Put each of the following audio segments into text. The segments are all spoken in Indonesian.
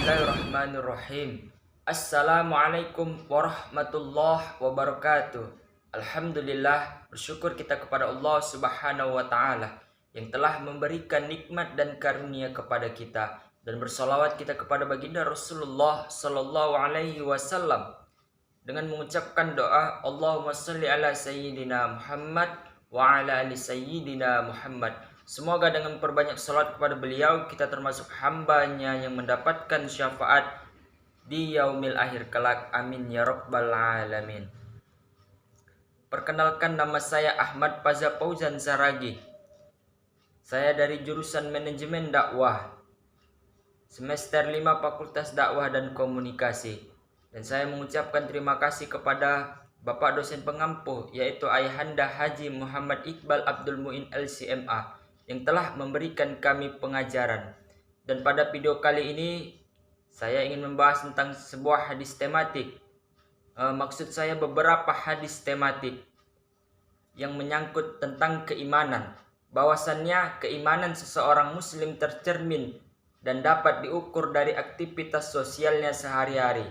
Bismillahirrahmanirrahim. Assalamualaikum warahmatullahi wabarakatuh. Alhamdulillah, bersyukur kita kepada Allah Subhanahu wa taala yang telah memberikan nikmat dan karunia kepada kita, dan bersolawat kita kepada baginda Rasulullah sallallahu alaihi wasallam dengan mengucapkan doa Allahumma shalli ala sayyidina Muhammad wa ala ali sayyidina Muhammad. Semoga dengan perbanyak salat kepada beliau kita termasuk hambanya yang mendapatkan syafaat di yaumil akhir kelak. Amin ya rabbal alamin. Perkenalkan, nama saya Ahmad Faza Fauzan Saragih. Saya dari jurusan Manajemen Dakwah, semester 5 Fakultas Dakwah dan Komunikasi. Dan saya mengucapkan terima kasih kepada Bapak dosen pengampu, yaitu Ayahanda Haji Muhammad Iqbal Abdul Muin LCMA, yang telah memberikan kami pengajaran. Dan pada video kali ini saya ingin membahas tentang sebuah hadis tematik. Maksud saya beberapa hadis tematik yang menyangkut tentang keimanan. Bahwasannya keimanan seseorang muslim tercermin dan dapat diukur dari aktivitas sosialnya sehari-hari.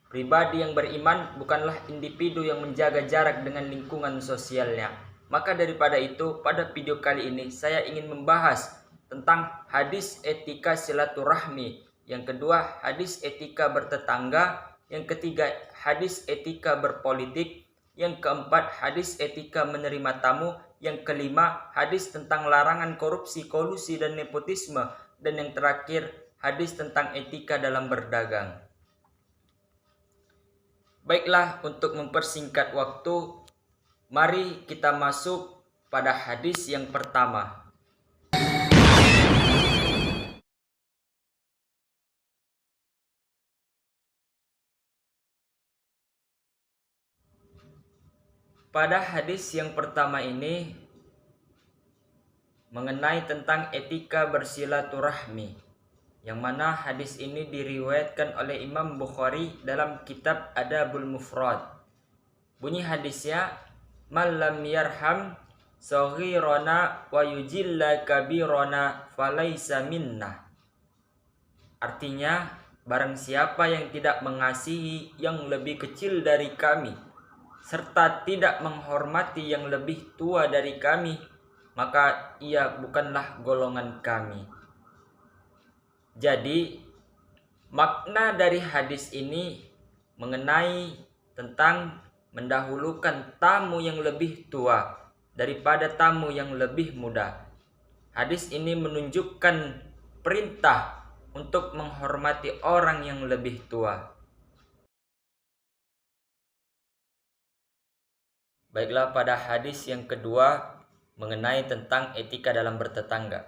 Pribadi yang beriman bukanlah individu yang menjaga jarak dengan lingkungan sosialnya. Maka daripada itu, pada video kali ini saya ingin membahas tentang hadis etika silaturahmi. Yang kedua, hadis etika bertetangga. Yang ketiga, hadis etika berpolitik. Yang keempat, hadis etika menerima tamu. Yang kelima, hadis tentang larangan korupsi, kolusi, dan nepotisme. Dan yang terakhir, hadis tentang etika dalam berdagang. Baiklah, untuk mempersingkat waktu, mari kita masuk pada hadis yang pertama. Pada hadis yang pertama ini mengenai tentang etika bersilaturahmi, yang mana hadis ini diriwayatkan oleh Imam Bukhari dalam kitab Adabul Mufrad. Bunyi hadisnya, "Man lam yarham saghirana wa yujilla kabirana falaysa minna." Artinya, barang siapa yang tidak mengasihi yang lebih kecil dari kami serta tidak menghormati yang lebih tua dari kami, maka ia bukanlah golongan kami. Jadi, makna dari hadis ini mengenai tentang mendahulukan tamu yang lebih tua daripada tamu yang lebih muda. Hadis ini menunjukkan perintah untuk menghormati orang yang lebih tua. Baiklah, pada hadis yang kedua mengenai tentang etika dalam bertetangga.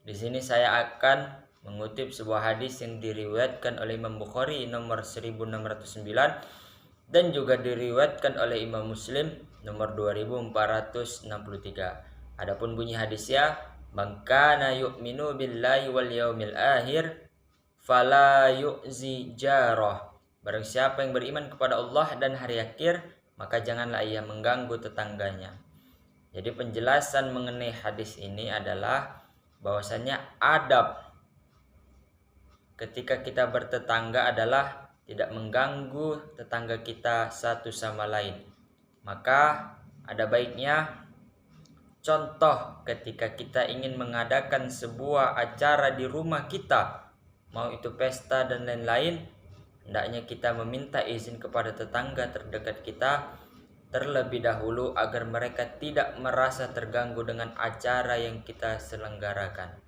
Di sini saya akan mengutip sebuah hadis yang diriwayatkan oleh Imam Bukhari nomor 1609 dan juga diriwayatkan oleh Imam Muslim nomor 2463. Adapun bunyi hadisnya, "Man kana yu'minu billahi wal yaumil akhir fala yu'zi jarah." Barang siapa yang beriman kepada Allah dan hari akhir, maka janganlah ia mengganggu tetangganya. Jadi penjelasan mengenai hadis ini adalah bahwasannya adab ketika kita bertetangga adalah tidak mengganggu tetangga kita satu sama lain. Maka ada baiknya contoh ketika kita ingin mengadakan sebuah acara di rumah kita, mau itu pesta dan lain-lain, hendaknya kita meminta izin kepada tetangga terdekat kita terlebih dahulu agar mereka tidak merasa terganggu dengan acara yang kita selenggarakan.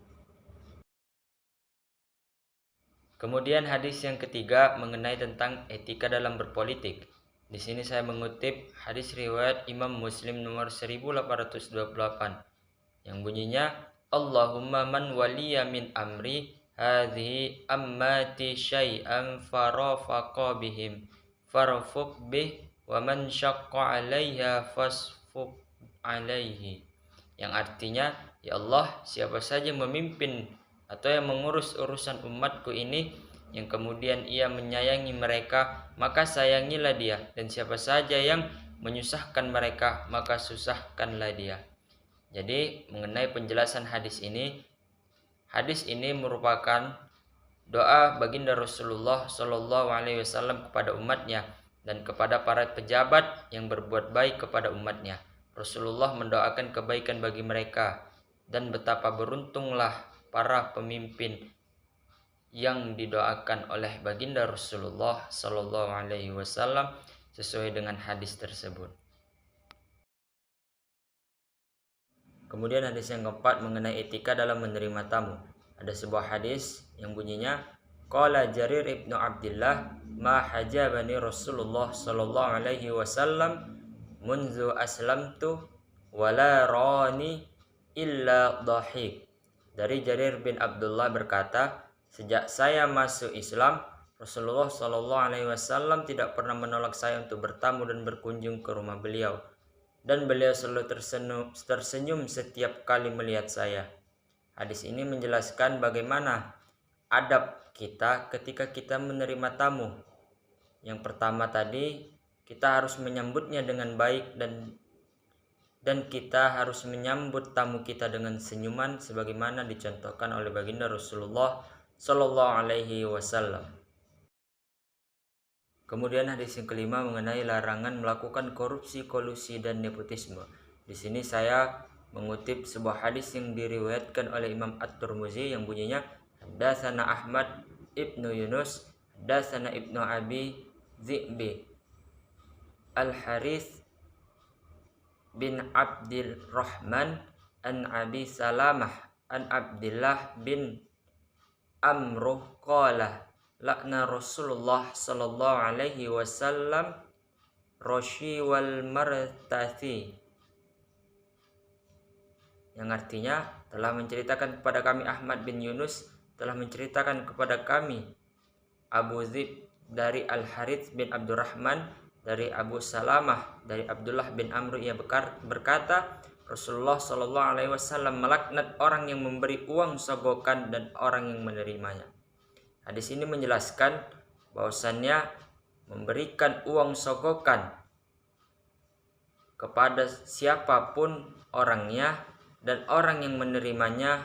Kemudian hadis yang ketiga mengenai tentang etika dalam berpolitik. Di sini saya mengutip hadis riwayat Imam Muslim nomor 1828 yang bunyinya, "Allahumma man waliya min amri hadhihi ammati syai'an farafaqa bihim farfuq bih wa man syaqqa 'alaiha fasfuq 'alaihi." Yang artinya, ya Allah, siapa saja memimpin atau yang mengurus urusan umatku ini, yang kemudian ia menyayangi mereka, maka sayangilah dia, dan siapa saja yang menyusahkan mereka, maka susahkanlah dia. Jadi mengenai penjelasan hadis ini merupakan doa baginda Rasulullah Shallallahu Alaihi Wasallam kepada umatnya dan kepada para pejabat yang berbuat baik kepada umatnya. Rasulullah mendoakan kebaikan bagi mereka, dan betapa beruntunglah para pemimpin yang didoakan oleh baginda Rasulullah Shallallahu Alaihi Wasallam sesuai dengan hadis tersebut. Kemudian hadis yang keempat mengenai etika dalam menerima tamu. Ada sebuah hadis yang bunyinya, qala Jarir ibnu Abdullah, ma hajabani Rasulullah Shallallahu Alaihi Wasallam munzu aslamtu wala rani illa dhahik. Dari Jarir bin Abdullah berkata, sejak saya masuk Islam, Rasulullah Shallallahu Alaihi Wasallam tidak pernah menolak saya untuk bertamu dan berkunjung ke rumah beliau, dan beliau selalu tersenyum setiap kali melihat saya. Hadis ini menjelaskan bagaimana adab kita ketika kita menerima tamu. Yang pertama tadi, kita harus menyambutnya dengan baik dan kita harus menyambut tamu kita dengan senyuman sebagaimana dicontohkan oleh baginda Rasulullah Shallallahu Alaihi Wasallam. Kemudian hadis yang kelima mengenai larangan melakukan korupsi, kolusi, dan nepotisme. Di sini saya mengutip sebuah hadis yang diriwayatkan oleh Imam At-Tirmizi yang bunyinya, Haddatsana Ahmad ibnu Yunus, Haddatsana ibnu Abi Zi'bi, Al-Harith bin Abdul Rahman, an Abi Salamah, an Abdullah bin Amruh qala, lakna Rasulullah Sallallahu Alaihi Wasallam roshi wal martathi, yang artinya telah menceritakan kepada kami Ahmad bin Yunus, telah menceritakan kepada kami Abu Zib dari Al-Harith bin Abdurrahman, dari Abu Salamah dari Abdullah bin Amr, ia berkata, Rasulullah Shallallahu Alaihi Wasallam melaknat orang yang memberi uang sogokan dan orang yang menerimanya. Hadis ini menjelaskan bahwasannya memberikan uang sogokan kepada siapapun orangnya dan orang yang menerimanya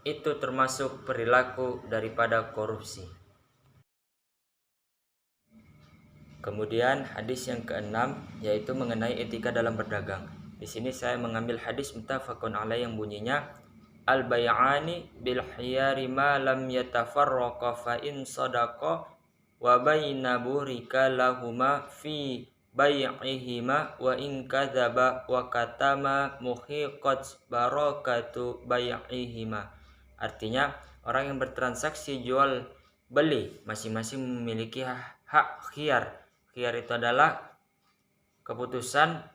itu termasuk perilaku daripada korupsi. Kemudian hadis yang keenam yaitu mengenai etika dalam berdagang. Di sini saya mengambil hadis muttafaqun alaih yang bunyinya, al-bay'ani bil khiyari ma lam yatafarraqa fa in sadaqa wa bayna burika lahuma fi bay'ihima wa in kadzaba wa katama muhiqat barakatu bay'ihima. Artinya, orang yang bertransaksi jual beli masing-masing memiliki hak khiyar. Khiyar itu adalah keputusan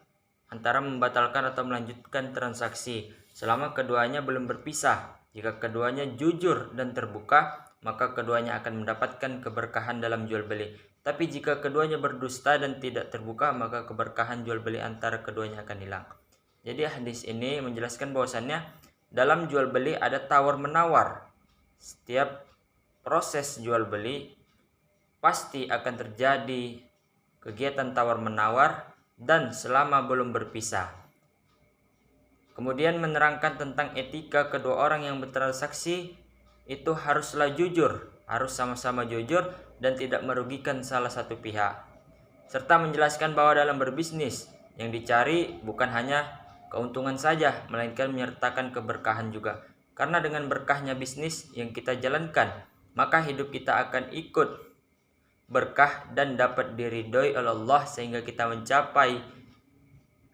antara membatalkan atau melanjutkan transaksi selama keduanya belum berpisah. Jika keduanya jujur dan terbuka, maka keduanya akan mendapatkan keberkahan dalam jual beli. Tapi jika keduanya berdusta dan tidak terbuka, maka keberkahan jual beli antara keduanya akan hilang. Jadi hadis ini menjelaskan bahwasannya dalam jual beli ada tawar menawar. Setiap proses jual beli pasti akan terjadi kegiatan tawar menawar dan selama belum berpisah. Kemudian menerangkan tentang etika kedua orang yang bertransaksi itu haruslah jujur, harus sama-sama jujur dan tidak merugikan salah satu pihak. Serta menjelaskan bahwa dalam berbisnis yang dicari bukan hanya keuntungan saja, melainkan menyertakan keberkahan juga. Karena dengan berkahnya bisnis yang kita jalankan, maka hidup kita akan ikut berkah dan dapat diridhoi oleh Allah sehingga kita mencapai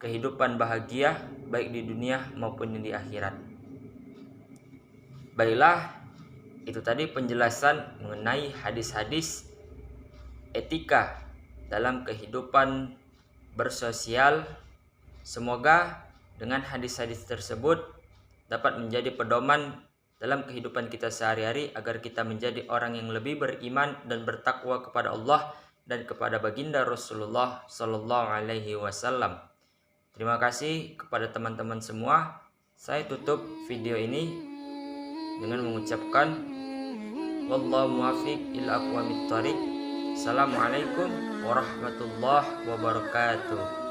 kehidupan bahagia baik di dunia maupun di akhirat. Baiklah, itu tadi penjelasan mengenai hadis-hadis etika dalam kehidupan bersosial. Semoga dengan hadis-hadis tersebut dapat menjadi pedoman dalam kehidupan kita sehari-hari agar kita menjadi orang yang lebih beriman dan bertakwa kepada Allah dan kepada baginda Rasulullah Sallallahu Alaihi Wasallam. Terima kasih kepada teman-teman semua. Saya tutup video ini dengan mengucapkan wallahu muwaffiq ila aqwamit thoriq. Assalamualaikum warahmatullahi wabarakatuh.